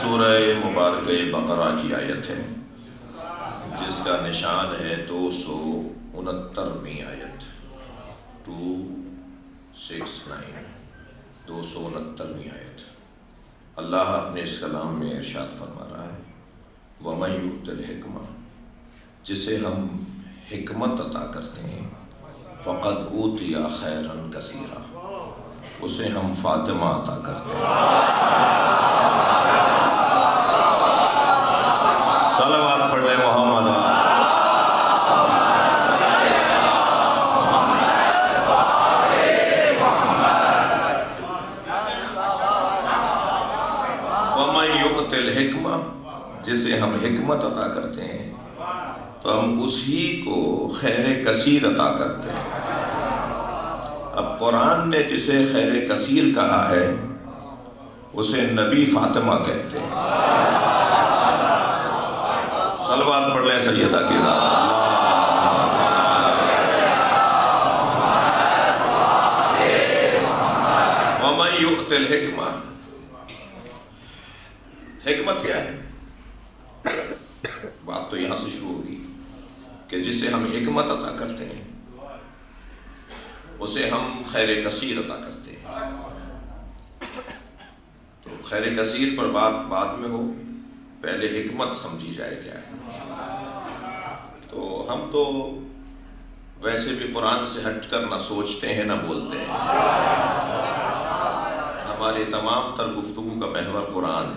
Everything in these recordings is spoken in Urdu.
سورہ مبارکہ بقرہ کی آیت ہے جس کا نشان ہے 269ویں آیت 269 269ویں آیت۔ اللہ اپنے اس کلام میں ارشاد فرما رہا ہے وَمَن يُؤْتِ الْحِكْمَةَ، جسے ہم حکمت عطا کرتے ہیں، فَقَدْ أُوتِيَ خَيْرًا كَثِيرًا، اسے ہم فاطمہ عطا کرتے ہیں۔ صلوات پڑھ لیں محمد۔ وَمَن يُؤْتِ الْحِكْمَةَ، جسے ہم حکمت عطا کرتے ہیں تو ہم اسی کو خیر کثیر عطا کرتے ہیں۔ اب قرآن نے جسے خیر کثیر کہا ہے اسے نبی فاطمہ کہتے ہیں۔ صلوات پڑھ لیں سیدہ کی ذات۔ وَمَن يُؤْتِ الْحِكْمَةَ، حکمت کیا ہے؟ بات تو یہاں سے شروع ہوگی کہ جسے ہم حکمت عطا کرتے ہیں اسے ہم خیر کثیر عطا کرتے ہیں۔ تو خیر کثیر پر بات بعد میں ہو، پہلے حکمت سمجھی جائے کیا ہے۔ تو ہم تو ویسے بھی قرآن سے ہٹ کر نہ سوچتے ہیں نہ بولتے ہیں، ہماری تمام تر گفتگو کا محور قرآن ہے۔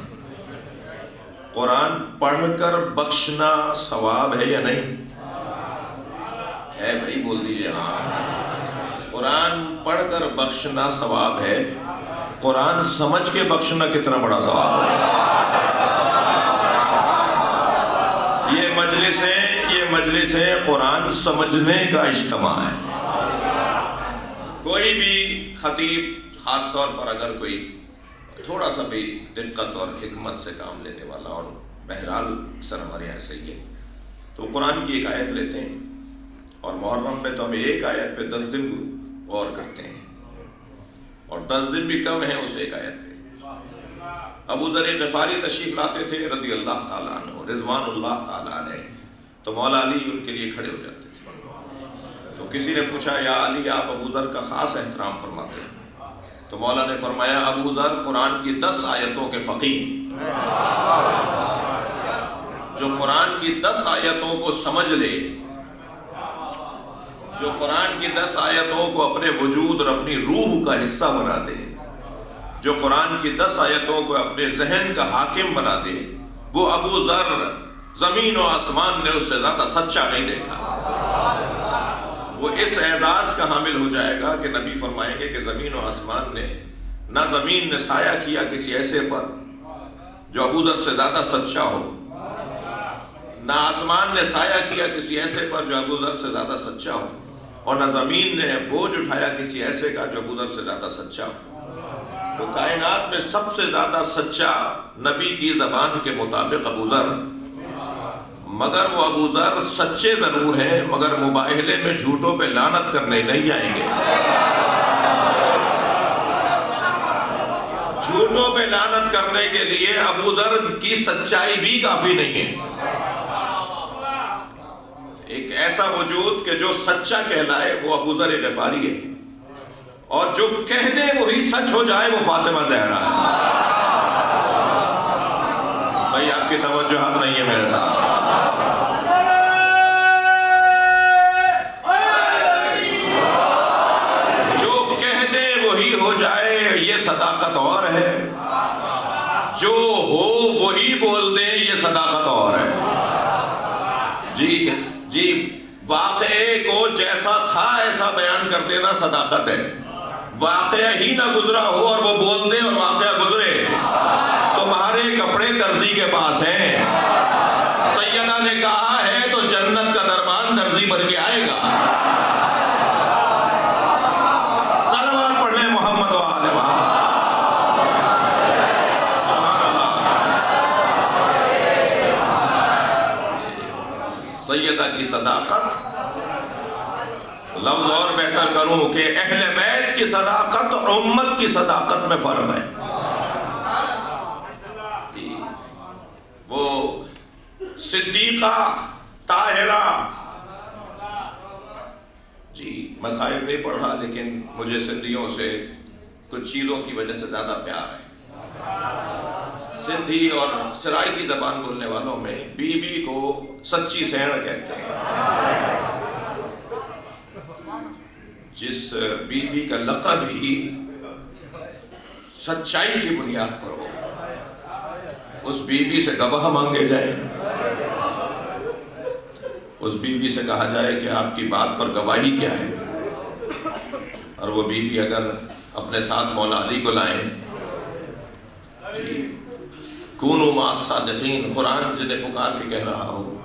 قرآن پڑھ کر بخشنا ثواب ہے یا نہیں ہے؟ بھائی بول دیجیے ہاں۔ قرآن پڑھ کر بخشنا ثواب ہے، قرآن سمجھ کے بخشنا کتنا بڑا ثواب ہے۔ یہ مجلس ہے قرآن سمجھنے کا اجتماع ہے۔ کوئی بھی خطیب خاص طور پر اگر کوئی تھوڑا سا بھی دقت اور حکمت سے کام لینے والا، اور بہرحال اکثر ہمارے یہاں صحیح ہے، تو قرآن کی ایک آیت لیتے ہیں اور محرم میں تو ہم ایک آیت پہ 10 دن غور کرتے ہیں، اور 10 دن بھی کم ہیں اس ایک آیت پہ۔ ابو ذر غفاری تشریف لاتے تھے رضی اللہ تعالیٰ عنہ، رضوان اللہ تعالیٰ علیہ، تو مولا علی ان کے لیے کھڑے ہو جاتے تھے۔ تو کسی نے پوچھا یا علی آپ ابو ذر کا خاص احترام فرماتے ہیں؟ تو مولا نے فرمایا ابو ذر قرآن کی 10 آیتوں کے فقیہ ہیں، جو قرآن کی 10 آیتوں کو سمجھ لے، جو قرآن کی 10 آیتوں کو اپنے وجود اور اپنی روح کا حصہ بنا دے، جو قرآن کی 10 آیتوں کو اپنے ذہن کا حاکم بنا دے، وہ ابو ذر زمین و آسمان نے اس سے زیادہ سچا نہیں دیکھا۔ وہ اس اعزاز کا حامل ہو جائے گا کہ نبی فرمائیں گے کہ زمین و آسمان نے، نہ زمین نے سایہ کیا کسی ایسے پر جو ابو ذر سے زیادہ سچا ہو، نہ آسمان نے سایہ کیا کسی ایسے پر جو ابو ذر سے زیادہ سچا ہو، اور نہ زمین نے بوجھ اٹھایا کسی ایسے کا جو ابو ذر سے زیادہ سچا ہو۔ تو کائنات میں سب سے زیادہ سچا نبی کی زبان کے مطابق ابو ذر، مگر وہ ابو ذر سچے ضرور ہیں، مگر مباہلے میں جھوٹوں پہ لعنت کرنے نہیں جائیں گے۔ جھوٹوں پہ لعنت کرنے کے لیے ابو ذر کی سچائی بھی کافی نہیں ہے۔ ایک ایسا وجود کہ جو سچا کہلائے وہ ابو ذر غفاری ہے، اور جو کہہ دے وہی سچ ہو جائے وہ فاطمہ زہرا ہے۔ بھائی آپ کی توجہات نہیں ہے میرے ساتھ۔ جو کہہ دے وہی ہو جائے یہ صداقت اور ہے، جو ہو وہی بول دے یہ صداقت اور ہے۔ جی واقعے کو جیسا تھا ایسا بیان کر دینا صداقت ہے۔ واقعہ ہی نہ گزرا ہو اور وہ بول دے اور واقعہ گزرے۔ تمہارے کپڑے درزی کے پاس ہیں، سیدہ نے کہا ہے تو جنت کا دربان درزی بن کے آئے گا۔ صلوات پڑھ لیں محمد و آل محمد۔ سیدہ کی صداقت، لفظ اور بہتر کروں کہ اہل بیت کی صداقت اور امت کی صداقت میں فرق ہے۔ صدیقہ، طاہرہ. جی مصائب نہیں پڑھ رہا، لیکن مجھے سندھیوں سے کچھ چیزوں کی وجہ سے زیادہ پیار ہے. سندھی اور سرائکی زبان بولنے والوں میں بی بی کو سچی سیڑ کہتے ہیں. جس بی بی کا لقب ہی سچائی کی بنیاد پر ہو، اس بی بی سے گواہ مانگے جائیں، اس بی بی سے کہا جائے کہ آپ کی بات پر گواہی کیا ہے، اور وہ بی بی اگر اپنے ساتھ مولا علی کو لائیں. کونوا مع الصادقین، قرآن جنہیں پکار کے کہہ رہا ہو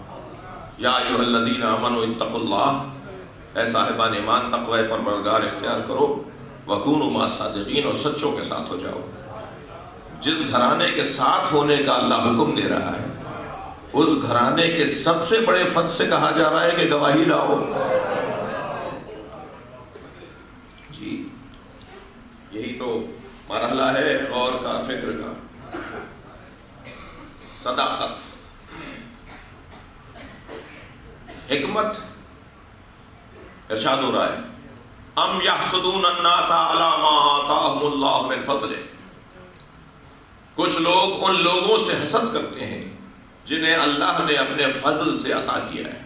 یا ایھا الذین آمنوا اتقوا اللہ، اے صاحبان ایمان تقوی پروردگار اختیار کرو، وکونوا مع الصادقین، اور سچوں کے ساتھ ہو جاؤ. جس گھرانے کے ساتھ ہونے کا اللہ حکم دے رہا ہے، اس گھرانے کے سب سے بڑے فضل سے کہا جا رہا ہے کہ گواہی لاؤ. جی یہی تو مرحلہ ہے غور کا، فکر کا. صداقت، حکمت. ارشاد ہو رہا ہے ام یحسدون الناس علی ما آتاہم اللہ من فضلہ، کچھ لوگ ان لوگوں سے حسد کرتے ہیں جنہیں اللہ نے اپنے فضل سے عطا کیا ہے.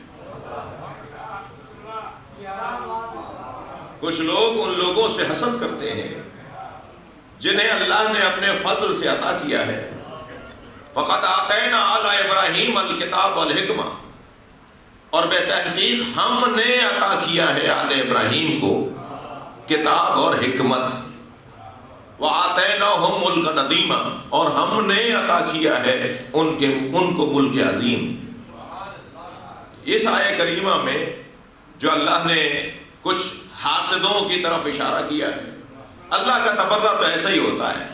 کچھ لوگ ان لوگوں سے حسد کرتے ہیں جنہیں اللہ نے اپنے فضل سے عطا کیا ہے. فقد آتینا آل ابراہیم الکتاب والحکمہ، اور بے تحقیق ہم نے عطا کیا ہے آل ابراہیم کو کتاب اور حکمت. وآتیناہم ملکا عظیما، اور ہم نے عطا کیا ہے ان کو ملک عظیم. اس آیہ کریمہ میں جو اللہ نے کچھ حاسدوں کی طرف اشارہ کیا ہے، اللہ کا تبرہ تو ایسا ہی ہوتا ہے.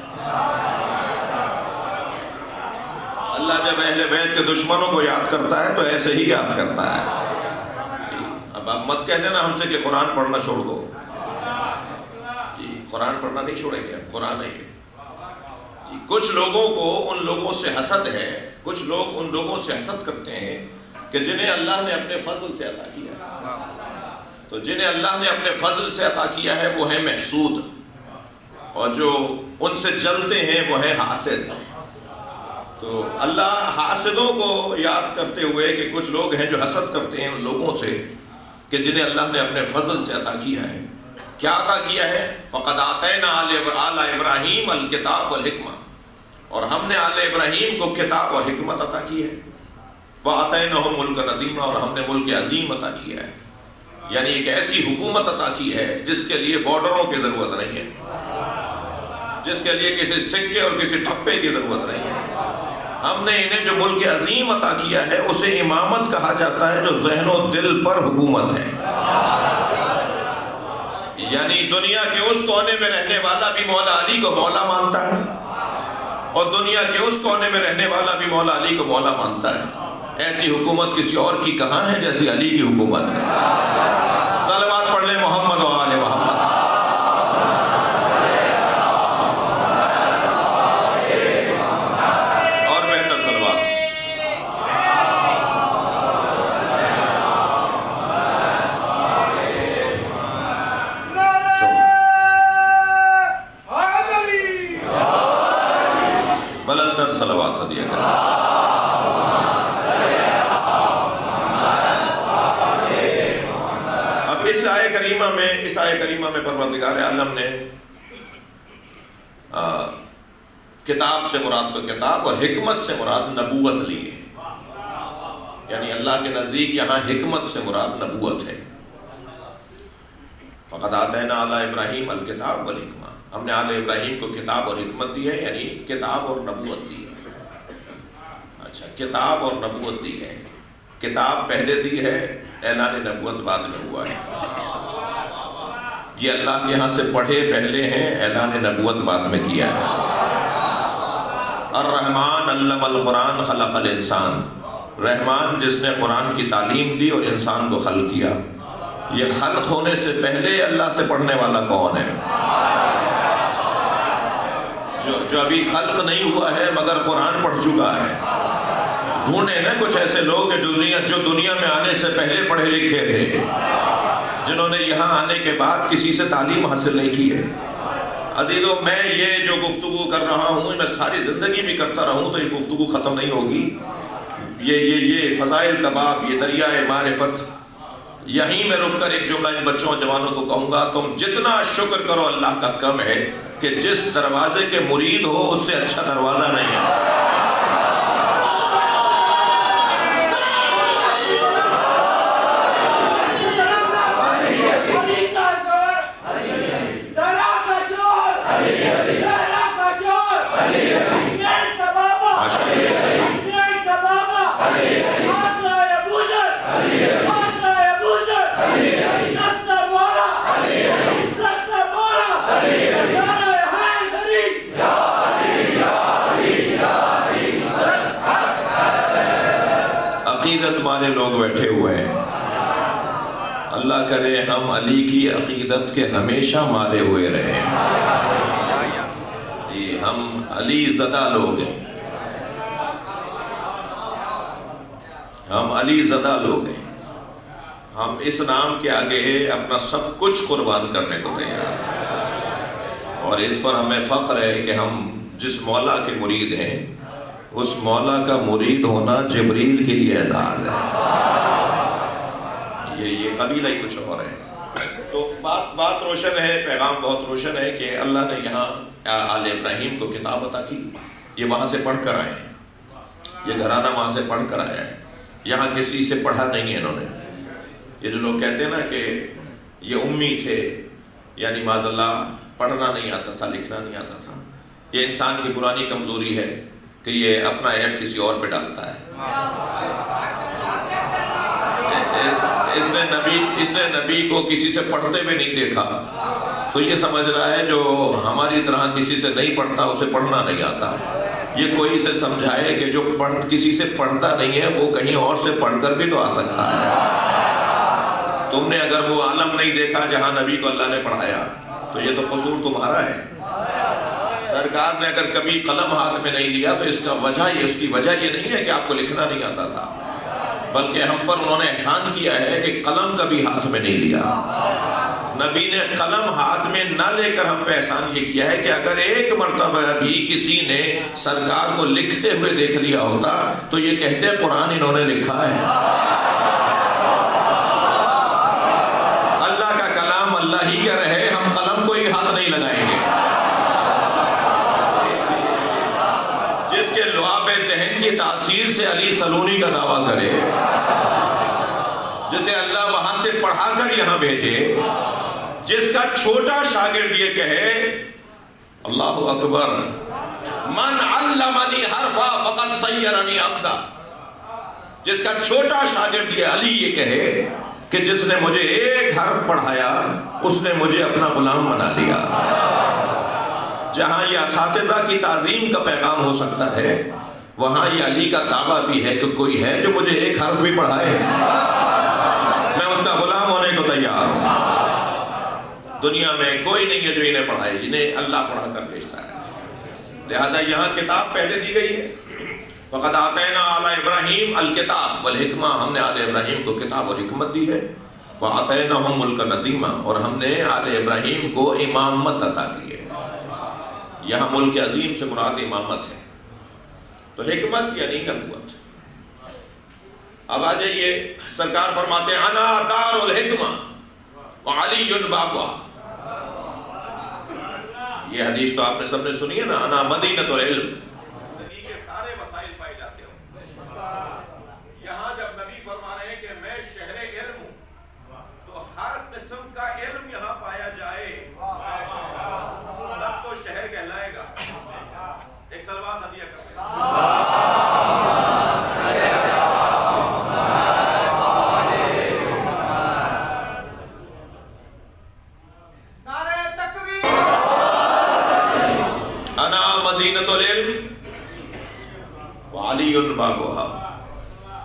اللہ جب اہل بیت کے دشمنوں کو یاد کرتا ہے تو ایسے ہی یاد کرتا ہے. اب آپ مت کہہ دینا ہم سے کہ قرآن پڑھنا چھوڑ دو. جی قرآن پڑھنا نہیں چھوڑیں گے، قرآن ہے. جی کچھ لوگوں کو ان لوگوں سے حسد ہے، کچھ لوگ ان لوگوں سے حسد کرتے ہیں کہ جنہیں اللہ نے اپنے فضل سے عطا کیا. تو جنہیں اللہ نے اپنے فضل سے عطا کیا ہے وہ ہیں محسود، اور جو ان سے جلتے ہیں وہ ہیں حاسد. تو اللہ حاسدوں کو یاد کرتے ہوئے کہ کچھ لوگ ہیں جو حسد کرتے ہیں ان لوگوں سے کہ جنہیں اللہ نے اپنے فضل سے عطا کیا ہے. کیا عطا کیا ہے؟ فقد آتینا آل ابراہیم الکتاب والحکمہ، اور ہم نے آل ابراہیم کو کتاب اور حکمت عطا کی ہے. وآتیناہم ملکا عظیما، اور ہم نے ملک عظیم عطا کیا ہے. یعنی ایک ایسی حکومت عطا کی ہے جس کے لیے بارڈروں کی ضرورت نہیں ہے، جس کے لیے کسی سکے اور کسی ٹھپے کی ضرورت نہیں ہے. ہم نے انہیں جو ملک عظیم عطا کیا ہے اسے امامت کہا جاتا ہے، جو ذہن و دل پر حکومت ہے. یعنی دنیا کے اس کونے میں رہنے والا بھی مولا علی کو مولا مانتا ہے، اور دنیا کے اس کونے میں رہنے والا بھی مولا علی کو مولا مانتا ہے. ایسی حکومت کسی اور کی کہاں ہے جیسی علی کی حکومت ہے. صلوات پڑھ لیں محمد و آل محمد. صلوات دیا کریں. اب اس آیہ کریمہ میں پروردگار عالم نے کتاب سے مراد تو کتاب اور حکمت سے مراد نبوت لی ہے. یعنی اللہ کے نزدیک یہاں حکمت سے مراد نبوت ہے. فقد آتینا آل ابراہیم الکتاب والحکمہ، ہم نے آل ابراہیم کو کتاب اور حکمت دی ہے، یعنی کتاب اور نبوت دی ہے. اچھا کتاب اور نبوت دی ہے. کتاب پہلے دی ہے، اعلان نبوت بعد میں ہوا ہے. یہ اللہ کے ہاں سے پڑھے پہلے ہیں، اعلان نبوت بعد میں کیا ہے. الرحمن علم القرآن خلق الانسان، رحمان جس نے قرآن کی تعلیم دی اور انسان کو خلق کیا. یہ خلق ہونے سے پہلے اللہ سے پڑھنے والا کون ہے؟ جو ابھی خلق نہیں ہوا ہے مگر قرآن پڑھ چکا ہے. ڈھونڈے نا کچھ ایسے لوگ جو دنیا میں آنے سے پہلے پڑھے لکھے تھے، جنہوں نے یہاں آنے کے بعد کسی سے تعلیم حاصل نہیں کی ہے۔ عزیزو، میں یہ جو گفتگو کر رہا ہوں، میں ساری زندگی بھی کرتا رہوں تو یہ گفتگو ختم نہیں ہوگی۔ یہ فضائل کا باب، یہ دریائے معرفت، یہیں میں رک کر ایک جملہ ان بچوں اور جوانوں کو کہوں گا، تم جتنا شکر کرو اللہ کا کم ہے کہ جس دروازے کے مرید ہو اس سے اچھا دروازہ نہیں ہے۔ عقیدت والے لوگ بیٹھے ہوئے ہیں، اللہ کرے ہم علی کی عقیدت کے ہمیشہ مارے ہوئے رہے۔ ہم علی زدہ لوگ ہیں، ہم علی زدہ لوگ ہیں، ہم اس نام کے آگے اپنا سب کچھ قربان کرنے کو تیار ہیں، اور اس پر ہمیں فخر ہے کہ ہم جس مولا کے مرید ہیں اس مولا کا مرید ہونا جبریل کے لیے اعزاز ہے۔ یہ قبیلہ ہی کچھ اور ہے۔ تو بات روشن ہے، پیغام بہت روشن ہے کہ اللہ نے یہاں آل ابراہیم کو کتاب عطا کی، یہ وہاں سے پڑھ کر آئے ہیں، یہ گھرانہ وہاں سے پڑھ کر آیا ہے، یہاں کسی سے پڑھا نہیں ہے انہوں نے۔ یہ جو لوگ کہتے ہیں نا کہ یہ امی تھے، یعنی معاذ اللہ پڑھنا نہیں آتا تھا، لکھنا نہیں آتا تھا، یہ انسان کی پرانی کمزوری ہے کہ یہ اپنا عیب کسی اور پہ ڈالتا ہے۔ اس نے نبی کو کسی سے پڑھتے ہوئے نہیں دیکھا، تو یہ سمجھ رہا ہے جو ہماری طرح کسی سے نہیں پڑھتا اسے پڑھنا نہیں آتا۔ یہ کوئی سے سمجھائے کہ جو کسی سے پڑھتا نہیں ہے وہ کہیں اور سے پڑھ کر بھی تو آ سکتا ہے۔ تم نے اگر وہ عالم نہیں دیکھا جہاں نبی کو اللہ نے پڑھایا تو یہ تو قصور تمہارا ہے۔ سرکار نے اگر کبھی قلم ہاتھ میں نہیں لیا تو اس کی وجہ یہ نہیں ہے کہ آپ کو لکھنا نہیں آتا تھا، بلکہ ہم پر انہوں نے احسان کیا ہے کہ قلم کبھی ہاتھ میں نہیں لیا۔ نبی نے قلم ہاتھ میں نہ لے کر ہم پہ احسان یہ کیا ہے کہ اگر ایک مرتبہ بھی کسی نے سرکار کو لکھتے ہوئے دیکھ لیا ہوتا تو یہ کہتے قرآن انہوں نے لکھا ہے۔ اللہ کا کلام اللہ ہی کا رہے، ہم قلم کو ہی ہاتھ نہیں لگائیں گے۔ جس کے لعاب دہن کی تاثیر سے علی سلونی کا دعویٰ کرے، جسے اللہ وہاں سے پڑھا کر یہاں بھیجے، جس کا چھوٹا شاگرد یہ کہے اللہ اکبر من علمنی حرفا فقد سیرنی عبدا، جس کا چھوٹا شاگرد یہ علی یہ کہے کہ جس نے مجھے ایک حرف پڑھایا اس نے مجھے اپنا غلام بنا دیا۔ جہاں یہ اساتذہ کی تعظیم کا پیغام ہو سکتا ہے، وہاں یہ علی کا دعویٰ بھی ہے کہ کوئی ہے جو مجھے ایک حرف بھی پڑھائے، میں اس کا غلام ہونے کو تیار ہوں۔ دنیا میں کوئی نہیں ہے جو انہیں پڑھائے، انہیں اللہ پڑھا کر بھیجتا ہے۔ لہذا یہاں کتاب پہلے دی گئی ہے، فقد آتینا آل ابراہیم الکتاب والحکمہ، ہم نے آل ابراہیم کو کتاب اور حکمت دی ہے، وآتیناہم ملکا نظیما، اور ہم نے آل ابراہیم کو امامت عطا کی ہے۔ یہاں ملک عظیم سے مراد امامت ہے، تو حکمت یعنی نبوت۔ اب آ جائیے، سرکار فرماتے ہیں انا دار الحکمہ وعلی بابها۔ یہ حدیث تو آپ نے سب نے سنی ہے نا، انا مدینۃ العلم، نبی کے سارے مسائل پائے جاتے ہوں۔ یہاں جب نبی فرما رہے ہیں کہ میں شہر علم ہوں، تو ہر قسم کا علم یہاں پایا جائے تب تو شہر کہلائے گا۔ ایک صلوات ہدیہ کرتے ہیں۔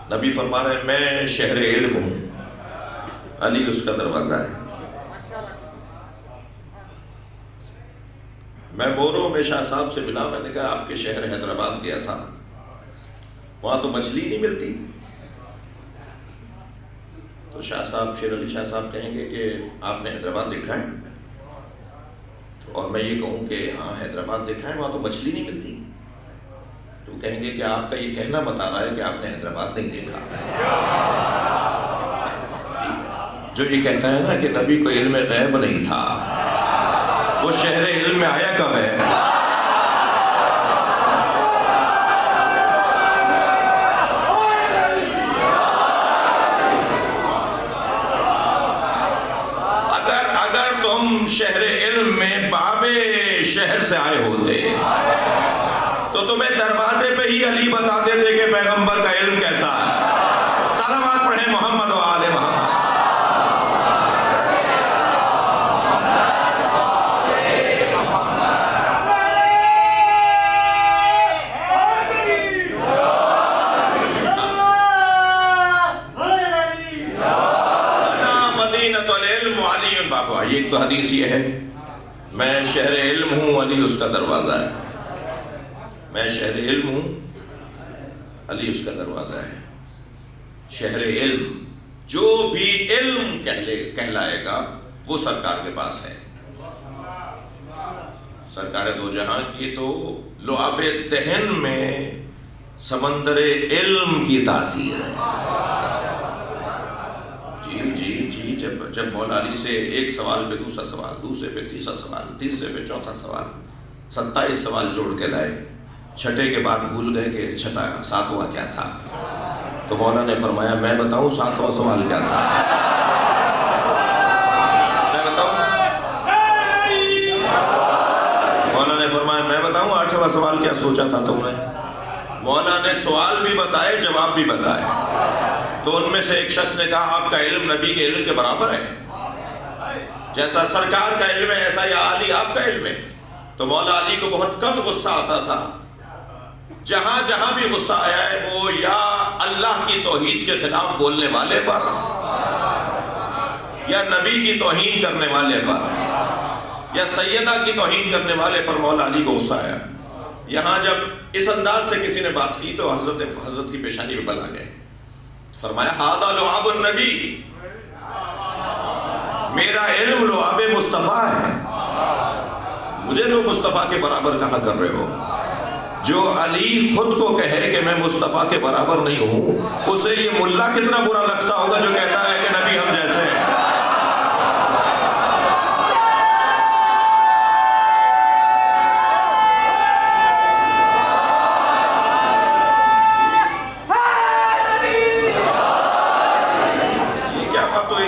نبی فرما رہے ہیں میں شہر علم ہوں، علی اس کا دروازہ ہے۔ میں بورو میں شاہ صاحب سے ملا، میں نے کہا آپ کے شہر حیدرآباد گیا تھا، وہاں تو مچھلی نہیں ملتی. تو شاہ صاحب، شیر علی شاہ صاحب کہیں گے کہ آپ نے حیدرآباد دیکھا ہے؟ اور میں یہ کہوں کہ ہاں حیدرآباد دیکھا ہے، وہاں تو مچھلی نہیں ملتی. تو کہیں گے کہ آپ کا یہ کہنا بتا رہا ہے کہ آپ نے حیدرآباد نہیں دیکھا. جو یہ کہتا ہے نا کہ نبی کو علم غیب نہیں تھا، وہ شہر علم میں آیا کب ہے؟ اگر تم شہر علم میں باب شہر سے آئے ہوتے تو تمہیں دروازے پہ ہی علی بتاتے تھے کہ پیغمبر کا علم کیسا ہے. صلوات پڑھیں محمد و آل محمد. مدینۃ العلم علی بابا. ایک تو حدیث یہ ہے، میں شہر علم ہوں، علی اس کا دروازہ ہے. میں شہر علم ہوں، علی اس کا دروازہ ہے. شہر علم، جو بھی علم کہلائے گا وہ سرکار کے پاس ہے. سرکار دو جہاں کی تو لعاب دہن میں سمندر علم کی تاثیر ہے. جی جب مولا علی سے ایک سوال پہ دوسرا سوال، دوسرے پہ تیسرا سوال، تیسرے پہ چوتھا سوال، 27 سوال جوڑ کے لائے. چھٹے کے بعد بھول گئے کہ ساتواں کیا تھا. تو مولا نے فرمایا میں بتاؤں ساتواں سوال کیا تھا؟ میں بتاؤں؟ مولا نے فرمایا میں بتاؤں 8واں سوال کیا سوچا تھا تم نے؟ مولا نے سوال بھی بتائے، جواب بھی بتائے. تو ان میں سے ایک شخص نے کہا آپ کا علم نبی کے علم کے برابر ہے، جیسا سرکار کا علم ہے ایسا یا علی آپ کا علم ہے. تو مولا علی کو بہت کم غصہ آتا تھا. جہاں جہاں بھی غصہ آیا ہے وہ یا اللہ کی توحید کے خلاف بولنے والے پر، یا نبی کی توہین کرنے والے پر، یا سیدہ کی توہین کرنے والے پر مولا علی کو غصہ آیا. یہاں جب اس انداز سے کسی نے بات کی تو حضرت کی پیشانی پہ بل آ گئے. فرمایا ھذا لعاب النبی، میرا علم لعاب مصطفیٰ ہے، مجھے لوگ مصطفیٰ کے برابر کہاں کر رہے ہو؟ جو علی خود کو کہے کہ میں مصطفیٰ کے برابر نہیں ہوں، اسے یہ ملا کتنا برا لگتا ہوگا جو کہتا ہے کہ نبی ہم جیسے ہیں.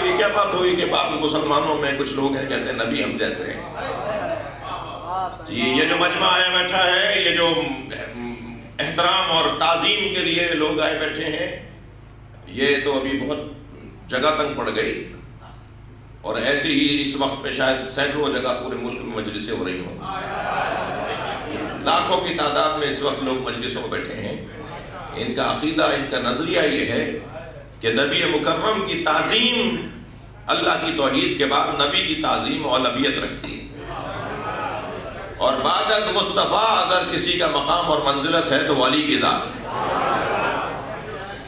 یہ کیا بات ہوئی کہ بعض مسلمانوں میں کچھ لوگ ہیں کہتے ہیں نبی ہم جیسے ہیں. جی یہ جو مجمع آیا بیٹھا ہے، یہ جو احترام اور تعظیم کے لیے لوگ آئے بیٹھے ہیں، یہ تو ابھی بہت جگہ تنگ پڑ گئی. اور ایسی ہی اس وقت میں شاید سینکڑوں جگہ پورے ملک میں مجلسیں ہو رہی ہوں. لاکھوں کی تعداد میں اس وقت لوگ مجلسوں میں بیٹھے ہیں. ان کا عقیدہ، ان کا نظریہ یہ ہے کہ نبی مکرم کی تعظیم اللہ کی توحید کے بعد نبی کی تعظیم اولویت رکھتی ہے. اور بعد از مصطفیٰ اگر کسی کا مقام اور منزلت ہے تو ولی کی ذات.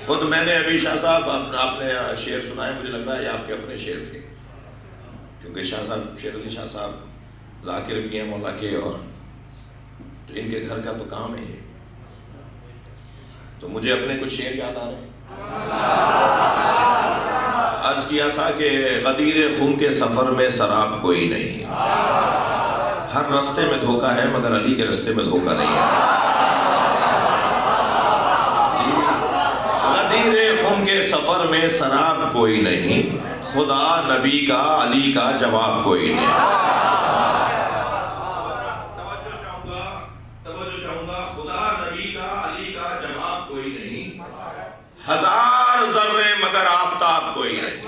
خود میں نے ابھی شاہ صاحب آپ نے شعر سنائے، مجھے لگ رہا ہے یہ آپ کے اپنے شعر تھے، کیونکہ شاہ صاحب شیر علی شاہ صاحب ذاکر بھی ہیں مولا کے، اور تو ان کے گھر کا تو کام ہے یہ. تو مجھے اپنے کچھ شعر یاد آ رہے ہیں. عرض کیا تھا کہ غدیر خون کے سفر میں سراب کوئی نہیں، ہر رستے میں دھوکہ ہے مگر علی کے رستے میں دھوکہ نہیں ہے. غدیر خون کے سفر میں سراب کوئی نہیں، خدا نبی کا علی کا جواب کوئی نہیں. توجہ چاہوں گا، خدا نبی کا علی کا جواب کوئی نہیں، ہزار ذرے مگر آفتاب کوئی نہیں.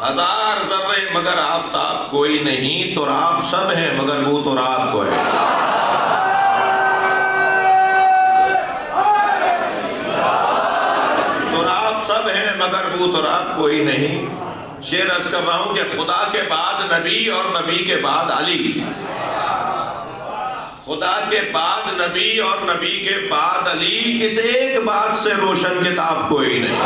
ہزار ذرے مگر آفتاب کوئی نہیں، تراب سب ہیں مگر وہ تراب کوئی نہیں. تراب سب ہیں مگر وہ تراب کوئی نہیں. شعر عرض کر رہا ہوں کہ خدا کے بعد نبی اور نبی کے بعد علی. خدا کے بعد نبی اور نبی کے بعد علی، اس ایک بات سے روشن کتاب کوئی نہیں۔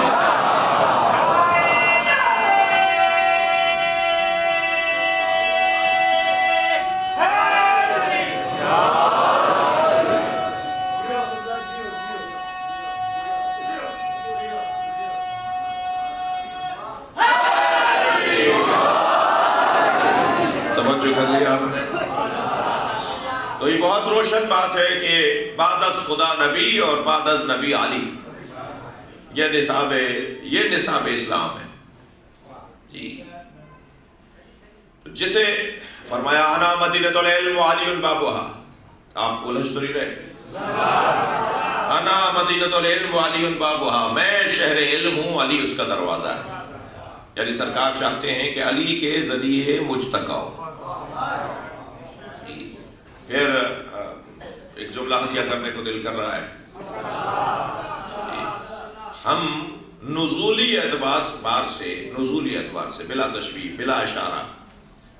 تو یہ بہت روشن بات ہے کہ بعد از خدا نبی اور بعد از نبی علی، یہ نصاب اسلام ہے جی۔ تو جسے فرمایا انا مدینۃ العلم وعلی بابها، آپ الجھ تو نہیں رہے، انا مدینۃ العلم وعلی بابها، میں شہر علم ہوں، علی اس کا دروازہ ہے۔ یعنی سرکار چاہتے ہیں کہ علی کے ذریعے مجتبی ہو۔ پھر ایک جملہ کیا کرنے کو دل کر رہا ہے، ہم نزولی اعتبار سے بلا تشبیہ بلا اشارہ،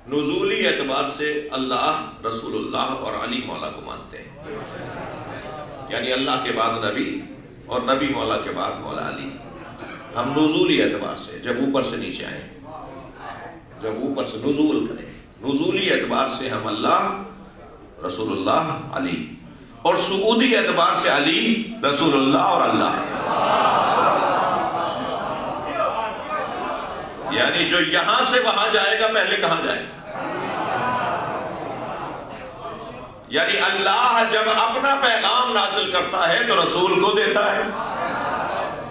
نزولی اعتبار سے اللہ، رسول اللہ اور علی مولا کو مانتے ہیں۔ یعنی اللہ کے بعد نبی اور نبی مولا کے بعد مولا علی۔ ہم نزولی اعتبار سے، جب اوپر سے نیچے آئیں، جب اوپر سے نزول کریں، نزولی اعتبار سے ہم اللہ، رسول اللہ، علی، اور صعودی اعتبار سے علی، رسول اللہ اور اللہ۔ یعنی جو یہاں سے وہاں جائے گا پہلے کہاں جائے گا؟ یعنی اللہ جب اپنا پیغام نازل کرتا ہے تو رسول کو دیتا ہے،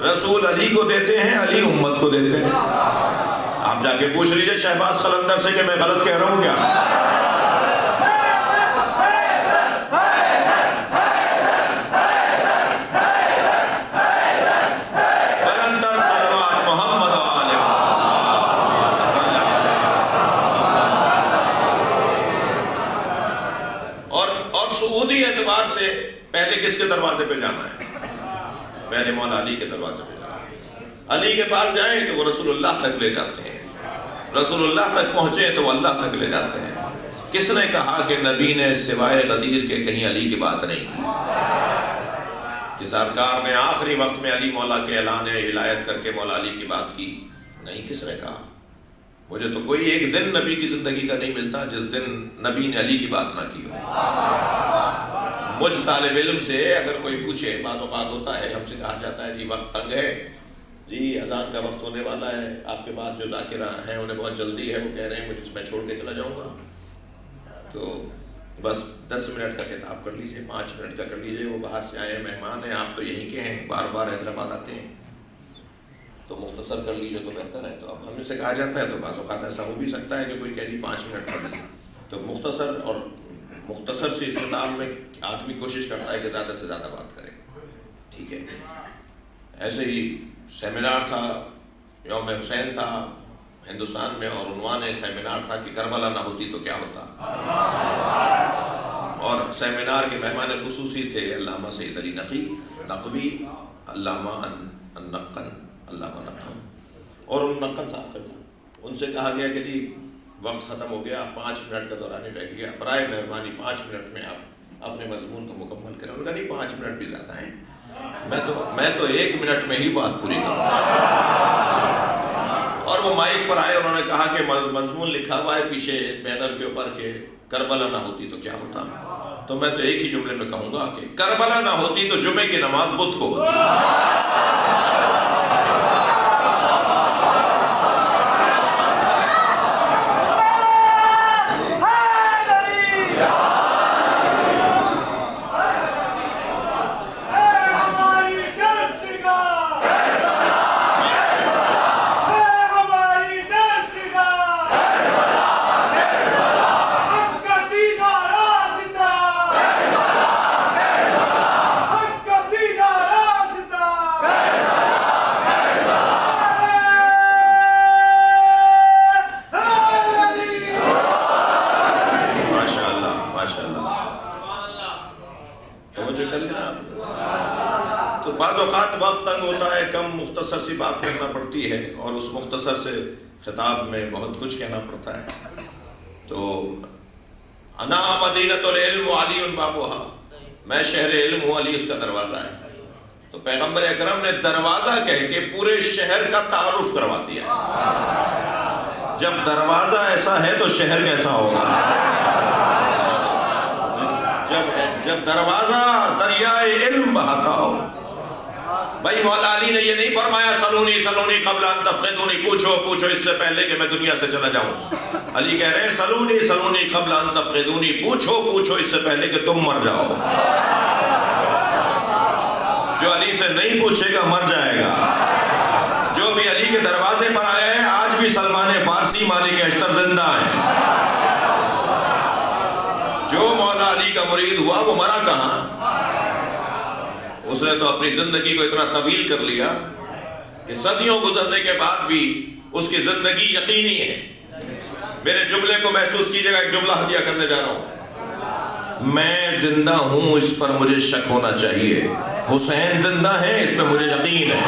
رسول علی کو دیتے ہیں، علی امت کو دیتے ہیں۔ آپ جا کے پوچھ لیجئے شہباز قلندر سے کہ میں غلط کہہ رہا ہوں کیا؟ اعتبار سے پہلے کس کے دروازے پہ جانا ہے؟ پہلے مولا علی کے دروازے پہ جانا ہے۔ علی کے پاس جائیں تو وہ رسول اللہ تک لے جاتے ہیں، رسول اللہ تک پہنچے تو وہ اللہ تک لے جاتے ہیں۔ کس نے کہا کہ نبی نے سوائے غدیر کے کہیں علی کی بات نہیں کی؟ کہ سرکار نے آخری وقت میں علی مولا کے اعلان ولایت کر کے مولا علی کی بات کی؟ نہیں، کس نے کہا؟ مجھے تو کوئی ایک دن نبی کی زندگی کا نہیں ملتا جس دن نبی نے علی کی بات نہ کی ہو۔ مجھ طالب علم سے اگر کوئی پوچھے، بعض اوقات ہوتا ہے ہم سے کہا جاتا ہے جی وقت تنگ ہے، جی اذان کا وقت ہونے والا ہے، آپ کے بعد جو ذاکرہ ہیں انہیں بہت جلدی ہے، وہ کہہ رہے ہیں مجھے میں چھوڑ کے چلا جاؤں گا، تو بس 10 منٹ کا خطاب کر لیجئے، 5 منٹ کا کر لیجئے، وہ باہر سے آئے مہمان ہیں، آپ تو یہیں کے ہیں، بار بار حیدرآباد آتے ہیں، تو مختصر کر لیجئے تو بہتر ہے۔ تو اب ہم سے کہا جاتا ہے تو بعض اوقات ایسا ہو بھی سکتا ہے کہ کوئی کہہ جی 5 منٹ پڑھ لیں، تو مختصر سی خطاب میں آدمی کوشش کرتا ہے کہ زیادہ سے زیادہ بات کرے، ٹھیک ہے۔ ایسے ہی سیمینار تھا، یوم حسین تھا ہندوستان میں، اور عنوان سیمینار تھا کہ کربلا نہ ہوتی تو کیا ہوتا، اور سیمینار کے مہمان خصوصی تھے علامہ سید علی نقوی، علامہ النقن، علامہ نقن، اور نقن صاحب، ان سے کہا گیا کہ جی وقت ختم ہو گیا، 5 منٹ کا دوران رہ گیا، برائے مہربانی 5 منٹ میں آپ اپنے مضمون کو مکمل کریں۔ انہوں نے کہا نہیں 5 منٹ بھی زیادہ ہیں، میں تو 1 منٹ میں ہی بات پوری کروں۔ اور وہ مائک پر آئے، انہوں نے کہا کہ مضمون لکھا ہوا ہے پیچھے بینر کے اوپر کہ کربلا نہ ہوتی تو کیا ہوتا، تو میں تو ایک ہی جملے میں کہوں گا کہ کربلا نہ ہوتی تو جمعے کی نماز بدھ کو ہوتی۔ تو بعض اوقات وقت تنگ ہوتا ہے، کم مختصر سی بات کرنا پڑتی ہے، اور اس مختصر سے خطاب میں بہت کچھ کہنا پڑتا ہے۔ تو انا مدینۃ العلم وعلی بابوہا، میں شہر علم ہوں، علی اس کا دروازہ ہے۔ تو پیغمبر اکرم نے دروازہ کہہ کے پورے شہر کا تعارف کروا دیا۔ جب دروازہ ایسا ہے تو شہر کیسا ہوگا؟ جب دروازہ دریائے علم بہاتا ہو۔ بھائی مولا علی نے یہ نہیں فرمایا سلونی سلونی قبل ان تفقدونی، پوچھو پوچھو اس سے پہلے کہ میں دنیا سے چلا جاؤں۔ علی کہہ رہے ہیں سلونی سلونی قبل ان تفقدونی، پوچھو پوچھو اس سے پہلے کہ تم مر جاؤ۔ جو علی سے نہیں پوچھے گا مر جائے گا۔ جو بھی علی کے دروازے پر آیا ہے، آج بھی سلمان فارسی مالک اشتر زندہ ہیں۔ جو مولا علی کا مرید ہوا وہ مرا کہاں؟ اس نے تو اپنی زندگی کو اتنا طویل کر لیا کہ صدیوں گزرنے کے بعد بھی اس کی زندگی یقینی ہے۔ میرے جملے کو محسوس کیجئے گا، ایک جملہ ہدیہ کرنے جا رہا ہوں۔ میں زندہ ہوں، اس پر مجھے شک ہونا چاہیے۔ حسین زندہ ہیں، اس پہ مجھے یقین ہے۔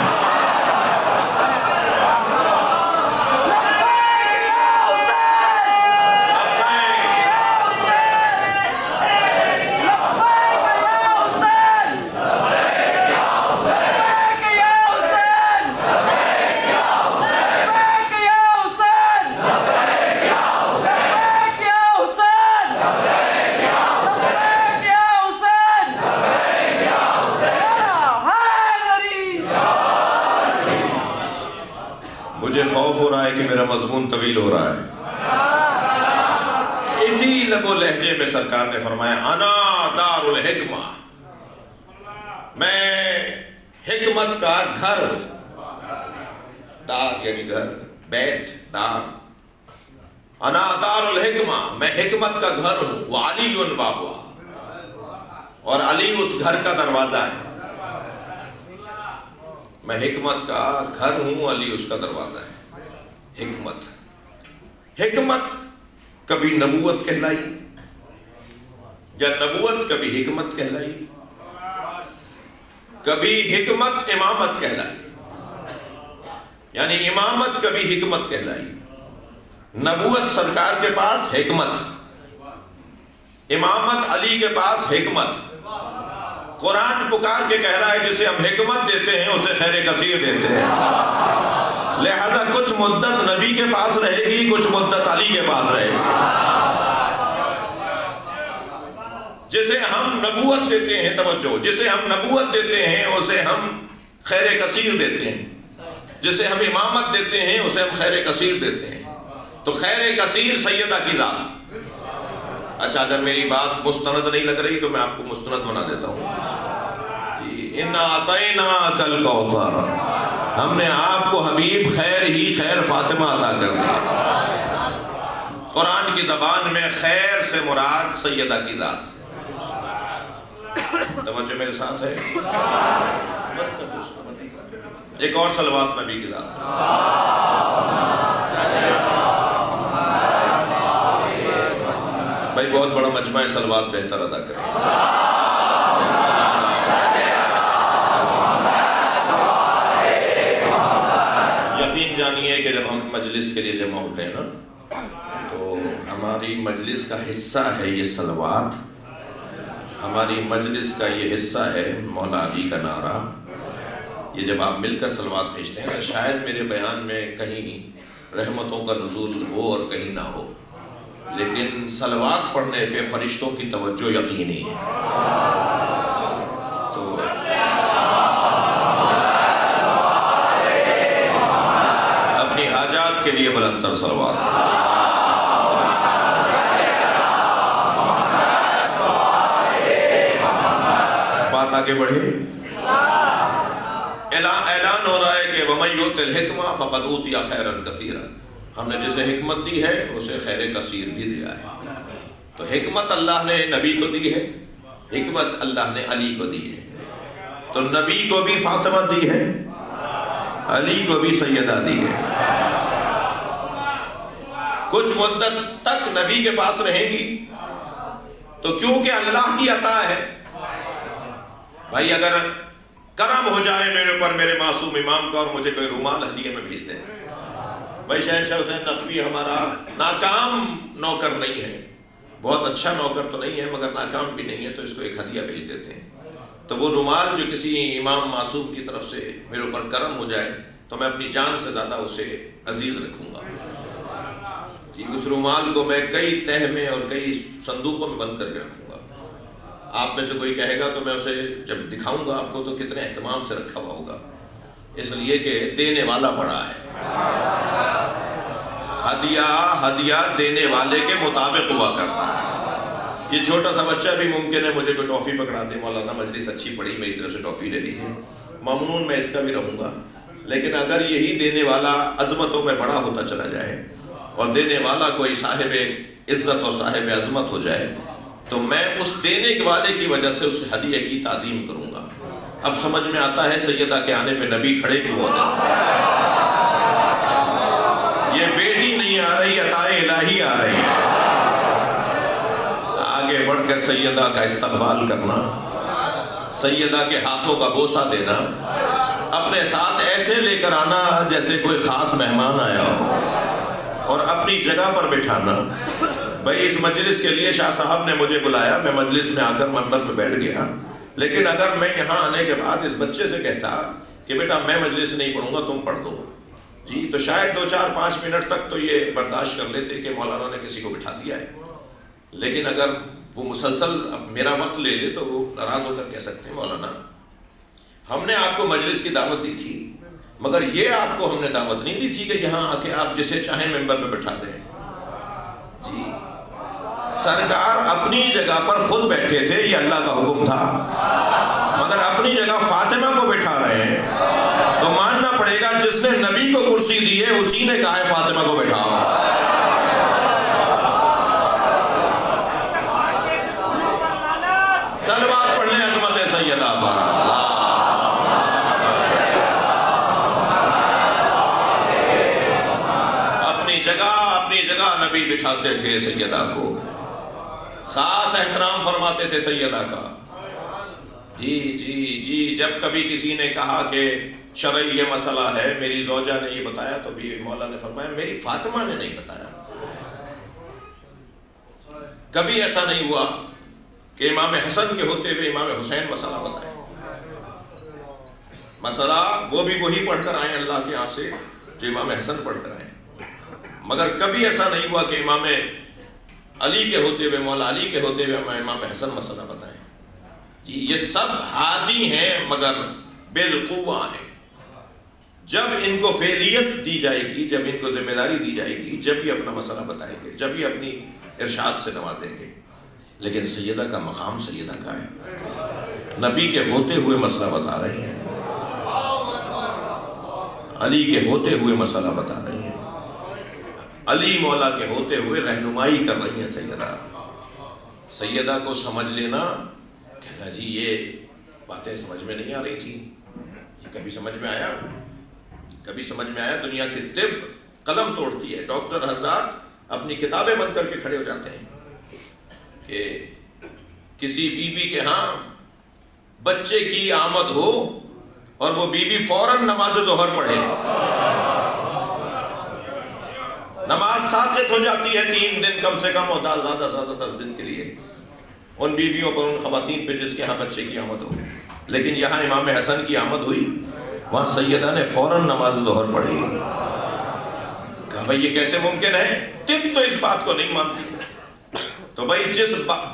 مجھے خوف ہو رہا ہے کہ میرا مضمون طویل ہو رہا ہے۔ اسی لب و لہجے میں سرکار نے فرمایا انا دار الحکمہ، میں حکمت کا گھر ہوں۔ دار یعنی گھر، بیت دار۔ انا دار الحکمہ، میں حکمت کا گھر ہوں۔ وعلی بابوہا، اور علی اس گھر کا دروازہ ہے۔ میں حکمت کا گھر ہوں، علی اس کا دروازہ ہے۔ حکمت کبھی نبوت کہلائی، یا نبوت کبھی حکمت کہلائی، کبھی حکمت امامت کہلائی، یعنی امامت کبھی حکمت کہلائی۔ نبوت سرکار کے پاس حکمت، امامت علی کے پاس حکمت۔ قرآن پکار کے کہہ رہا ہے جسے ہم حکمت دیتے ہیں اسے خیر کثیر دیتے ہیں۔ لہذا کچھ مدت نبی کے پاس رہے گی، کچھ مدت علی کے پاس رہے گی۔ جسے ہم نبوت دیتے ہیں، توجہ، جسے ہم نبوت دیتے ہیں اسے ہم خیر کثیر دیتے ہیں، جسے ہم امامت دیتے ہیں اسے ہم خیر کثیر دیتے ہیں۔ تو خیر کثیر سیدہ کی ذات۔ اچھا، اگر میری بات مستند نہیں لگ رہی تو میں آپ کو مستند بنا دیتا ہوں۔ اِنَّا أَعْطَيْنَاكَ الْكَوْثَرَ، ہم نے آپ کو حبیب خیر ہی خیر فاطمہ عطا کر دی۔ قرآن کی زبان میں خیر سے مراد سیدہ کی ذات۔ توجہ میرے ساتھ ہے؟ ایک اور صلوات نبی کی ذات۔ بھائی بہت بڑا مجمع صلوات بہتر ادا کریں۔ یقین جانیے کہ جب ہم مجلس کے لیے جمع ہوتے ہیں نا، تو ہماری مجلس کا حصہ ہے یہ صلوات، ہماری مجلس کا یہ حصہ ہے مولا علی کا نعرہ۔ یہ جب آپ مل کر صلوات بھیجتے ہیں، شاید میرے بیان میں کہیں رحمتوں کا نزول ہو اور کہیں نہ ہو، لیکن صلوات پڑھنے پہ فرشتوں کی توجہ یقینی ہے۔ تو اپنی حاجات کے لیے بلند تر صلوات۔ بات آگے بڑھے، اعلان ہو رہا ہے کہ وَمَن يُؤْتِ الْحِكْمَةَ فَقَدْ أُوتِيَ خَيْرًا كَثِيرًا، ہم نے جسے حکمت دی ہے اسے خیر کثیر بھی دیا ہے۔ تو حکمت اللہ نے نبی کو دی ہے، حکمت اللہ نے علی کو دی ہے۔ تو نبی کو بھی فاطمہ دی ہے، علی کو بھی سیدہ دی ہے۔ کچھ مدت تک نبی کے پاس رہیں گی، تو کیونکہ اللہ کی عطا ہے۔ بھائی اگر کرم ہو جائے میرے اوپر میرے معصوم امام کا اور مجھے کوئی رومال ہدیے میں بھیج دیں، بھائی شہنشاہ حسین نقوی ہمارا ناکام نوکر نہیں ہے، بہت اچھا نوکر تو نہیں ہے مگر ناکام بھی نہیں ہے، تو اس کو ایک ہدیہ بھیج دیتے ہیں۔ تو وہ رومال جو کسی امام معصوم کی طرف سے میرے اوپر کرم ہو جائے تو میں اپنی جان سے زیادہ اسے عزیز رکھوں گا جی۔ اس رومال کو میں کئی تہہ میں اور کئی صندوقوں میں بند کر کے رکھوں گا۔ آپ میں سے کوئی کہے گا تو میں اسے جب دکھاؤں گا آپ کو تو کتنے اہتمام سے رکھا ہوا ہوگا، اس لیے کہ دینے والا بڑا ہے۔ ہدیہ دینے والے کے مطابق ہوا کرتا ہے۔ یہ چھوٹا سا بچہ بھی ممکن ہے مجھے کوئی ٹافی پکڑا دے، مولانا مجلس اچھی پڑی میری طرف سے ٹافی لے لیجیے، ممنون میں اس کا بھی رہوں گا۔ لیکن اگر یہی دینے والا عظمتوں میں بڑا ہوتا چلا جائے اور دینے والا کوئی صاحب عزت اور صاحب عظمت ہو جائے تو میں اس دینے والے کی وجہ سے اس ہدیے کی تعظیم کروں گا۔ اب سمجھ میں آتا ہے سیدہ کے آنے پہ نبی کھڑے کیوں ہوتے ہیں۔ یہ بیٹی نہیں آ رہی، عطا الہی آ رہی ہے۔ آگے بڑھ کر سیدہ کا استقبال کرنا، سیدہ کے ہاتھوں کا بوسہ دینا، اپنے ساتھ ایسے لے کر آنا جیسے کوئی خاص مہمان آیا ہو، اور اپنی جگہ پر بٹھانا۔ بھائی اس مجلس کے لیے شاہ صاحب نے مجھے بلایا، میں مجلس میں آ کر منبر پہ بیٹھ گیا، لیکن اگر میں یہاں آنے کے بعد اس بچے سے کہتا کہ بیٹا میں مجلس نہیں پڑھوں گا تم پڑھ دو جی، تو شاید 2 4 5 منٹ تک تو یہ برداشت کر لیتے کہ مولانا نے کسی کو بٹھا دیا ہے۔ لیکن اگر وہ مسلسل میرا وقت لے لے تو وہ ناراض ہو کر کہہ سکتے ہیں مولانا ہم نے آپ کو مجلس کی دعوت دی تھی مگر یہ آپ کو ہم نے دعوت نہیں دی تھی کہ یہاں آ کے آپ جسے چاہیں ممبر پہ بٹھا دیں جی۔ سرکار اپنی جگہ پر خود بیٹھے تھے، یہ اللہ کا حکم تھا، مگر اپنی جگہ فاطمہ کو بٹھا رہے ہیں تو ماننا پڑے گا جس نے نبی کو کرسی دی ہے اسی نے کہا ہے فاطمہ کو بٹھاؤ۔ صلوات پڑھ لیں عظمت سیدہ پر۔ اپنی جگہ نبی بٹھاتے تھے سیدہ کو، خاص احترام فرماتے تھے سیدہ کا جی جی جی۔ جب کبھی کسی نے کہا کہ شرعی یہ مسئلہ ہے میری زوجہ نے یہ بتایا تو بھی مولا نے فرمایا میری فاطمہ نے نہیں بتایا۔ کبھی ایسا نہیں ہوا کہ امام حسن کے ہوتے ہوئے امام حسین مسئلہ بتائے، مسئلہ وہ بھی وہی پڑھ کر آئیں اللہ کے یہاں سے جو امام حسن پڑھ کر آئیں، مگر کبھی ایسا نہیں ہوا کہ امام علی کے ہوتے ہوئے مولا علی کے ہوتے ہوئے امام حسن مسئلہ بتائیں جی۔ یہ سب ہادی ہیں مگر بالقوہ ہیں۔ جب ان کو فعلیت دی جائے گی، جب ان کو ذمہ داری دی جائے گی، جب یہ اپنا مسئلہ بتائیں گے، جب یہ اپنی ارشاد سے نوازیں گے۔ لیکن سیدہ کا مقام سیدہ کا ہے، نبی کے ہوتے ہوئے مسئلہ بتا رہی ہیں، علی کے ہوتے ہوئے مسئلہ بتا رہی ہیں، علی مولا کے ہوتے ہوئے رہنمائی کر رہی ہیں سیدہ۔ سیدہ کو سمجھ لینا، کہنا جی یہ باتیں سمجھ میں نہیں آ رہی تھی، یہ کبھی سمجھ میں آیا، کبھی سمجھ میں آیا۔ دنیا کی طب قلم توڑتی ہے، ڈاکٹر حضرات اپنی کتابیں بند کر کے کھڑے ہو جاتے ہیں کہ کسی بی بی کے ہاں بچے کی آمد ہو اور وہ بی بی فوراً نماز ظہر پڑھے، نماز ساقط ہو جاتی ہے 3 دن کم سے کم، اور زیادہ سے زیادہ 10 دن کے لیے ان بیویوں پر، ان خواتین پہ جس کے ہاں بچے کی آمد ہو۔ لیکن یہاں امام حسن کی آمد ہوئی، وہاں سیدہ نے فوراً نماز ظہر پڑھی۔ کہا بھائی یہ کیسے ممکن ہے؟ طب تو اس بات کو نہیں مانتی۔ تو بھائی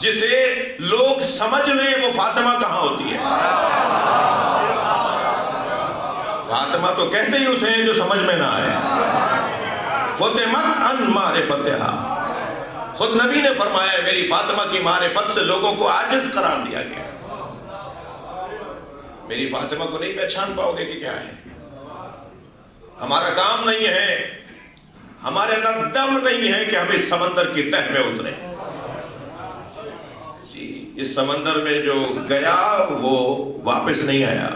جسے لوگ سمجھ لیں وہ فاطمہ کہاں ہوتی ہے؟ فاطمہ تو کہتے ہی اسے ہیں جو سمجھ میں نہ آئے۔ فتمت عن معرفتہا، خود نبی نے فرمایا میری فاطمہ کی معرفت سے لوگوں کو عاجز قرار دیا گیا۔ میری فاطمہ کو نہیں پہچان پاؤ گے کہ کیا ہے؟ ہمارا کام نہیں ہے، ہمارے اندر دم نہیں ہے کہ ہم اس سمندر کی تہ میں اتریں جی۔ اس سمندر میں جو گیا وہ واپس نہیں آیا۔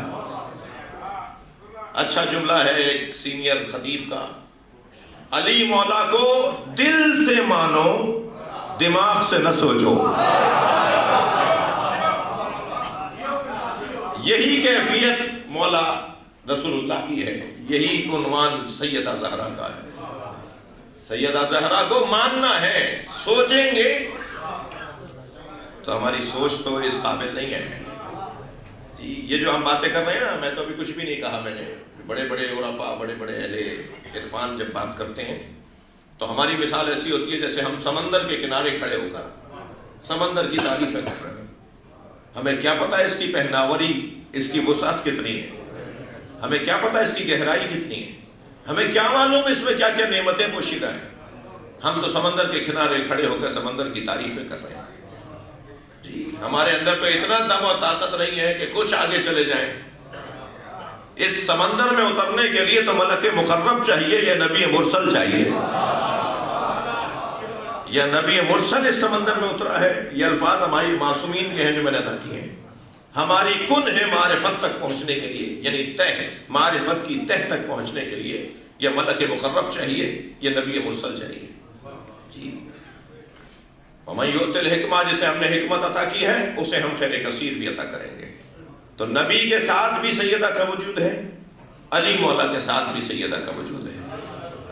اچھا جملہ ہے ایک سینئر خطیب کا، علی مولا کو دل سے مانو دماغ سے نہ سوچو۔ یہی کیفیت مولا رسول اللہ کی ہے، یہی عنوان سیدہ زہرا کا ہے۔ سیدہ زہرا کو ماننا ہے، سوچیں گے تو ہماری سوچ تو اس قابل نہیں ہے جی. یہ جو ہم باتیں کر رہے ہیں نا، میں تو ابھی کچھ بھی نہیں کہا. میں نے بڑے بڑے عرفاء، بڑے بڑے اہل عرفان جب بات کرتے ہیں تو ہماری مثال ایسی ہوتی ہے جیسے ہم سمندر کے کنارے کھڑے ہو کر سمندر کی تعریفیں کر رہے ہیں. ہمیں کیا پتہ اس کی پہناوری، اس کی وسعت کتنی ہے، ہمیں کیا پتہ اس کی گہرائی کتنی ہے، ہمیں کیا معلوم اس میں کیا کیا نعمتیں پوشیدہ ہیں. ہم تو سمندر کے کنارے کھڑے ہو کر سمندر کی تعریفیں کر رہے ہیں جی. ہمارے اندر تو اتنا دم و طاقت نہیں ہے کہ کچھ آگے چلے جائیں. اس سمندر میں اترنے کے لیے تو ملک مقرب چاہیے یا نبی مرسل چاہیے. یا نبی مرسل اس سمندر میں اترا ہے. یہ الفاظ ہماری معصومین کے ہیں جو میں نے ادا کیے ہیں. ہماری کن ہے معرفت تک پہنچنے کے لیے، یعنی تہ معرفت کی تہ تک پہنچنے کے لیے یا ملک مقرب چاہیے یا نبی مرسل چاہیے جی. وَمَن يُؤْتِ الْحِكْمَةَ، جسے ہم نے حکمت عطا کی ہے اسے ہم خیر کثیر بھی عطا کریں گے. تو نبی کے ساتھ بھی سیدہ کا وجود ہے، علی مولا کے ساتھ بھی سیدہ کا وجود ہے.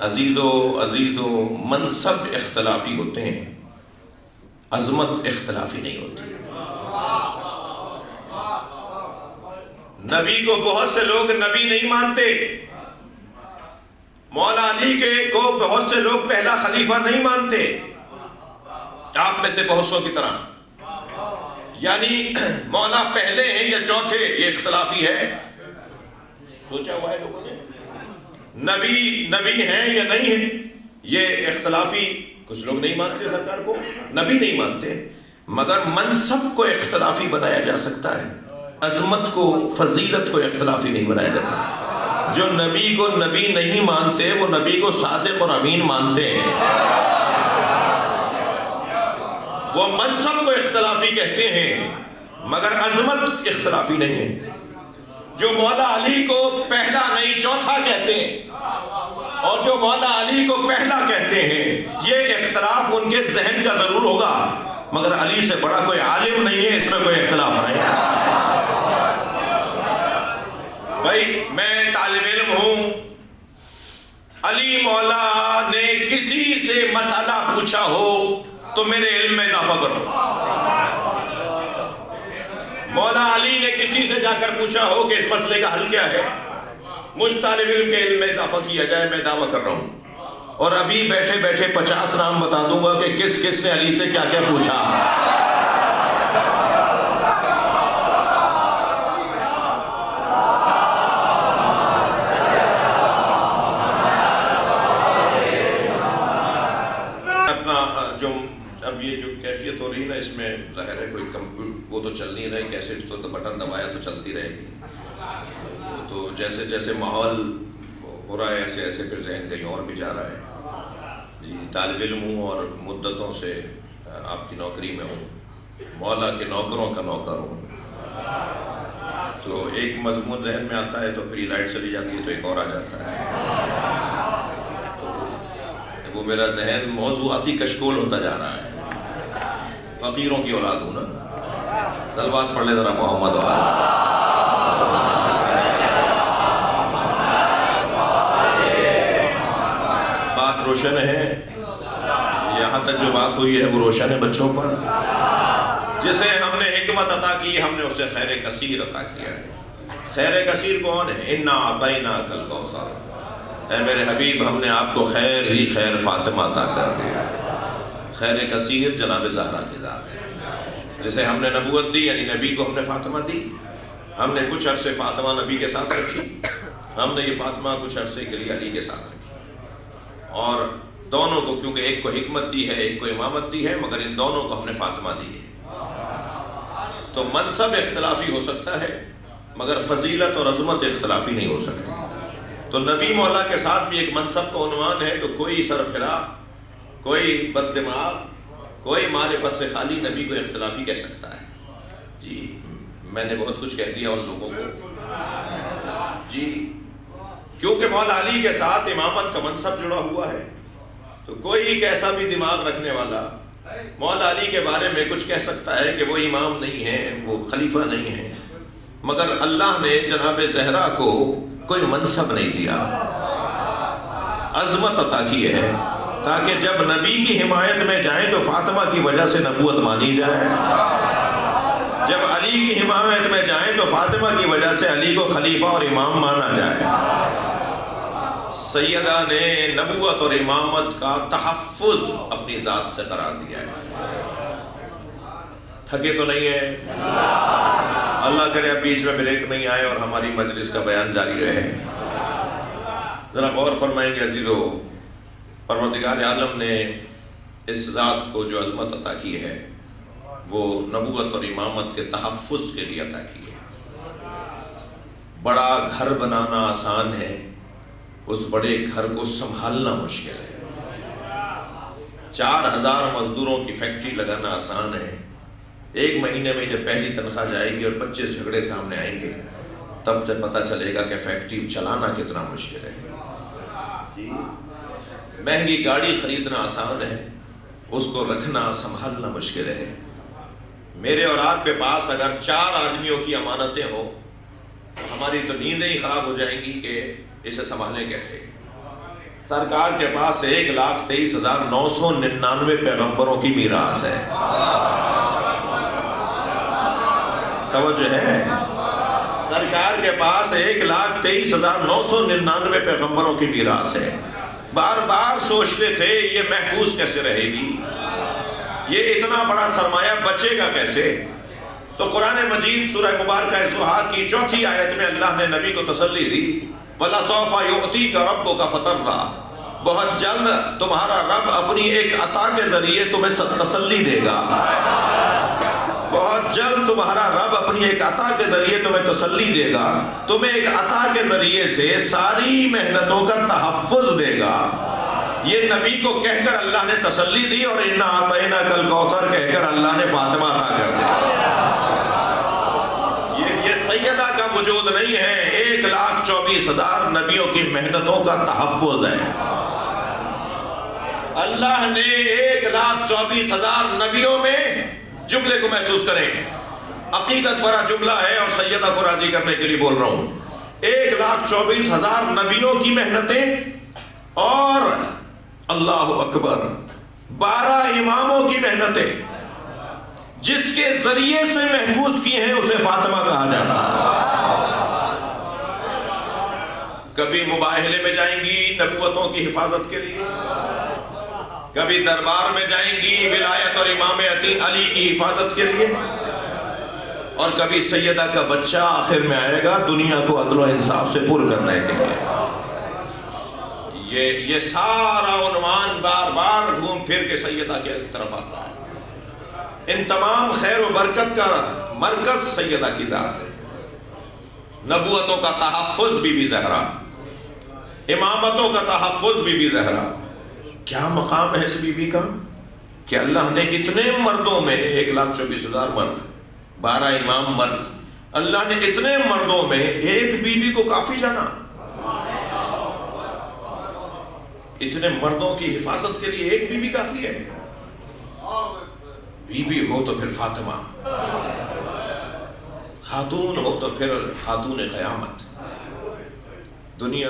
عزیزو منصب اختلافی ہوتے ہیں، عظمت اختلافی نہیں ہوتی. نبی کو بہت سے لوگ نبی نہیں مانتے، مولا علی کو بہت سے لوگ پہلا خلیفہ نہیں مانتے، آپ میں سے بہت سو کی طرح. یعنی مولا پہلے ہیں یا چوتھے، یہ اختلافی ہے. سوچا ہوا ہے لوگوں نے؟ نبی ہیں یا نہیں ہیں، یہ اختلافی. کچھ لوگ نہیں مانتے سرکار کو، نبی نہیں مانتے، مگر منصب کو اختلافی بنایا جا سکتا ہے، عظمت کو، فضیلت کو اختلافی نہیں بنایا جا سکتا. جو نبی کو نبی نہیں مانتے وہ نبی کو صادق اور امین مانتے ہیں، وہ منصب کو اختلافی کہتے ہیں مگر عظمت اختلافی نہیں ہے. جو مولا علی کو پہلا نہیں چوتھا کہتے ہیں اور جو مولا علی کو پہلا کہتے ہیں، یہ اختلاف ان کے ذہن کا ضرور ہوگا مگر علی سے بڑا کوئی عالم نہیں ہے، اس میں کوئی اختلاف نہیں ہے. بھائی میں طالب علم ہوں، علی مولا نے کسی سے مسئلہ پوچھا ہو تو میرے علم میں اضافہ کرو. مولا علی نے کسی سے جا کر پوچھا ہو کہ اس مسئلے کا حل کیا ہے، مجھ طالب علم کے علم میں اضافہ کیا جائے، میں دعویٰ کر رہا ہوں. اور ابھی بیٹھے بیٹھے 50 نام بتا دوں گا کہ کس کس نے علی سے کیا کیا پوچھا. اب یہ جو کیفیت ہو رہی ہے نا، اس میں ظاہر ہے کوئی وہ تو چل نہیں رہی، کیسٹ تو بٹن دبایا تو چلتی رہے گی. تو جیسے جیسے ماحول ہو رہا ہے ایسے ایسے پھر ذہن کہیں اور بھی جا رہا ہے جی. طالب علم ہوں اور مدتوں سے آپ کی نوکری میں ہوں، مولا کے نوکروں کا نوکر ہوں، تو ایک مضمون ذہن میں آتا ہے تو پھر لائٹ چلی جاتی ہے تو ایک اور آ جاتا ہے. تو وہ میرا ذہن موضوعاتی کشکول ہوتا جا رہا ہے. فقیروں کی اولاد ہوں نا. صلوات پڑھ لے ذرا محمد والا. بات روشن ہے، یہاں تک جو بات ہوئی ہے وہ روشن ہے بچوں پر. جسے ہم نے حکمت عطا کی ہم نے اسے خیر کثیر عطا کیا ہے. خیر کثیر کون ہے؟ انا اعطیناک الکوثر. اے میرے حبیب ہم نے آپ کو خیر ہی خیر فاطمہ عطا کر دیا. خیر کثیر جناب زہرا کی ذات ہے. جسے ہم نے نبوت دی یعنی نبی کو ہم نے فاطمہ دی. ہم نے کچھ عرصے فاطمہ نبی کے ساتھ رکھی، ہم نے یہ فاطمہ کچھ عرصے کے لیے علی کے ساتھ رکھی. اور دونوں کو کیونکہ ایک کو حکمت دی ہے ایک کو امامت دی ہے، مگر ان دونوں کو ہم نے فاطمہ دی ہے. تو منصب اختلافی ہو سکتا ہے مگر فضیلت اور عظمت اختلافی نہیں ہو سکتی. تو نبی مولا کے ساتھ بھی ایک منصب کا عنوان ہے، تو کوئی سرفراہ، کوئی بد دماغ، کوئی معرفت سے خالی نبی کو اختلافی کہہ سکتا ہے جی. میں نے بہت کچھ کہہ دیا ان لوگوں کو جی، کیونکہ مولا علی کے ساتھ امامت کا منصب جڑا ہوا ہے. تو کوئی کیسا بھی دماغ رکھنے والا مولا علی کے بارے میں کچھ کہہ سکتا ہے کہ وہ امام نہیں ہیں، وہ خلیفہ نہیں ہیں، مگر اللہ نے جناب زہرا کو کوئی منصب نہیں دیا، عظمت عطا کی ہے تاکہ جب نبی کی حمایت میں جائیں تو فاطمہ کی وجہ سے نبوت مانی جائے. جب علی کی امامت میں جائیں تو فاطمہ کی وجہ سے علی کو خلیفہ اور امام مانا جائے۔ سیدہ نے نبوت اور امامت کا تحفظ اپنی ذات سے قرار دیا ہے۔ تھکے تو نہیں ہیں؟ اللہ کرے اب بیچ میں بریک نہیں آئے اور ہماری مجلس کا بیان جاری رہے۔ ذرا غور فرمائیں گے عزیزو، پروردگار عالم نے اس ذات کو جو عظمت عطا کی ہے وہ نبوت اور امامت کے تحفظ کے لیے عطا کی ہے۔ بڑا گھر بنانا آسان ہے، اس بڑے گھر کو سنبھالنا مشکل ہے۔ 4000 مزدوروں کی فیکٹری لگانا آسان ہے، ایک مہینے میں جب پہلی تنخواہ جائے گی اور 25 جھگڑے سامنے آئیں گے تب جب پتہ چلے گا کہ فیکٹری چلانا کتنا مشکل ہے۔ مہنگی گاڑی خریدنا آسان ہے، اس کو رکھنا سنبھالنا مشکل ہے۔ میرے اور آپ کے پاس اگر 4 آدمیوں کی امانتیں ہوں، ہماری تو نیندیں ہی خراب ہو جائیں گی کہ اسے سنبھالیں کیسے۔ سرکار کے پاس 1,23,999 پیغمبروں کی میراث ہے۔ توجہ ہے؟ سرکار کے پاس 1,23,999 پیغمبروں کی میراث ہے۔ بار بار سوچتے تھے یہ محفوظ کیسے رہے گی، یہ اتنا بڑا سرمایہ بچے گا کیسے؟ تو قرآن مجید سورہ مبارکہ زحا کی 4 آیت میں اللہ نے نبی کو تسلی دی، وَلَسَوْفَ يُعْطِيكَ رَبُّكَ فَتَرْضَىٰ، بہت جلد تمہارا رب اپنی ایک عطا کے ذریعے تمہیں تسلی دے گا۔ بہت جلد تمہارا رب اپنی ایک عطا کے ذریعے تمہیں تسلی دے گا، تمہیں ایک عطا کے ذریعے سے ساری محنتوں کا تحفظ دے گا۔ یہ نبی کو کہہ کر اللہ نے تسلی دی، اور اِنَّا أَعْطَيْنَاكَ الْكَوْثَرَ کہہ کر اللہ نے فاطمہ عطا کر دی۔ یہ سیدہ کا وجود نہیں ہے، 1,24,000 نبیوں کی محنتوں کا تحفظ ہے۔ اللہ نے 1,24,000 نبیوں میں، جملے کو محسوس کریں، عقیدت بڑا جملہ ہے اور سیدہ کو راضی کرنے کے لیے بول رہا ہوں، 1,24,000 نبیوں کی محنتیں اور اللہ اکبر 12 اماموں کی محنتیں جس کے ذریعے سے محفوظ کی ہیں اسے فاطمہ کہا جاتا ہے۔ کبھی مباہلے میں جائیں گی نبوتوں کی حفاظت کے لیے، کبھی دربار میں جائیں گی ولایت اور امامت علی کی حفاظت کے لیے، اور کبھی سیدہ کا بچہ آخر میں آئے گا دنیا کو عدل و انصاف سے پر کرنے کے لیے۔ یہ سارا عنوان بار بار گھوم پھر کے سیدہ کے طرف آتا ہے۔ ان تمام خیر و برکت کا مرکز سیدہ کی ذات ہے۔ نبوتوں کا تحفظ بی بی زہرا، امامتوں کا تحفظ بی بی زہرا۔ کیا مقام ہے اس بی بی کا کہ اللہ نے اتنے مردوں میں 1,24,000 مرد، 12 امام مرد، اللہ نے اتنے مردوں میں ایک بی بی کو کافی جانا۔ اتنے مردوں کی حفاظت کے لیے ایک بی بی کافی ہے۔ بی بی ہو تو پھر فاطمہ، خاتون ہو تو پھر خاتون قیامت۔ دنیا